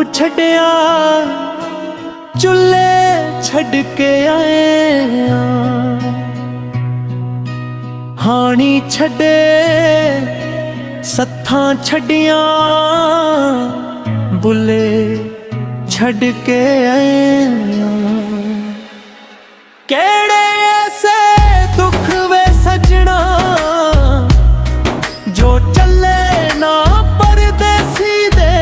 छड्डिया चुल्हे छड्ड के आए हानी छड्डे सत्थां छड्डियां बुले छड्ड के आए केड़े ऐसे दुख वे सजना जो चले ना परदेसी दे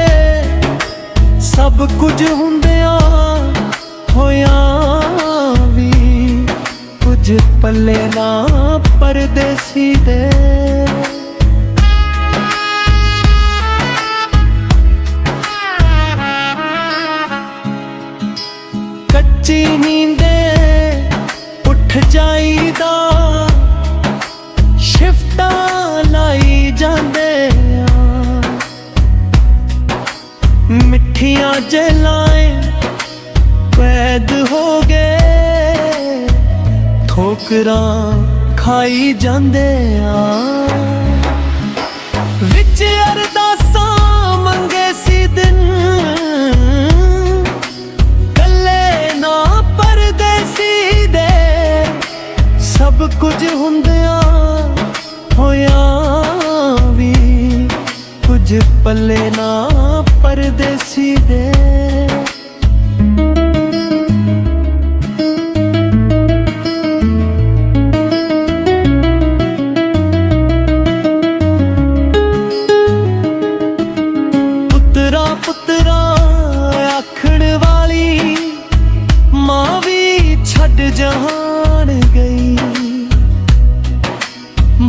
सब कुछ हुंदिया होया भी कुछ पल्ले ना परदेसी दे कच्ची नींदे उठ जाईदा शिफ्टा लाई जांदे मिठियां जलाए कैद हो गए ठोकरां खाई जांदे विच अरदासां मंगे सी दिन सब कुछ हुंदिया होया भी कुछ पल्ले ना परदेसी दे पुत्रा पुत्रा आखण वाली मां भी छड्ड जहान गई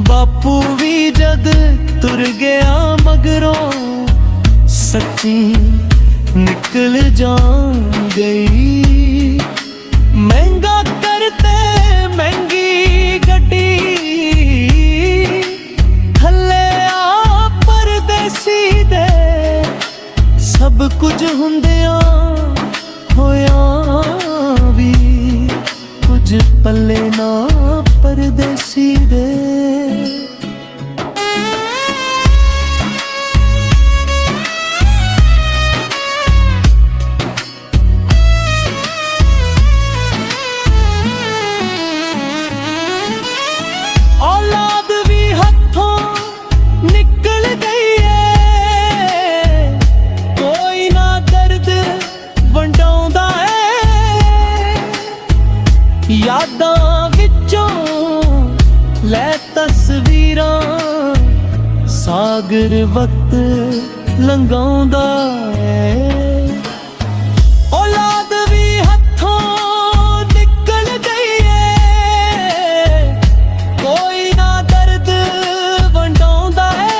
बापू भी जद तुर गया मगरों सच्ची निकल जान गई महंगा करते महंगी गड्डी थल्ले आ परदेसी दे सब कुछ हुंदिया होया भी कुछ पल्ले ना परदेसी दे औलाद भी हथों निकल गई है कोई ना दर्द वंडाउंदा है यादां विचों लै तस्वीरां सागर वक्त लंघाउंदा है औलाद भी हथों निकल गई है कोई ना दर्द वंडाउंदा है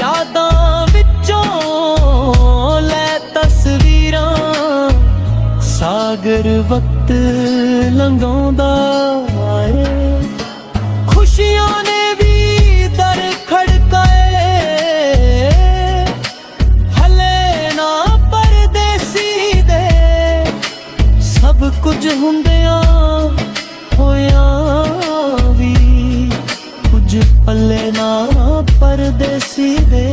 यादां विचों लै तस्वीरां सागर वक्त लंघाउंदा है खुशियां ने भी दर खड़काए हले ना परदेसी दे सब कुछ हुंदिया होया भी कुछ पल्ले ना परदेसी दे।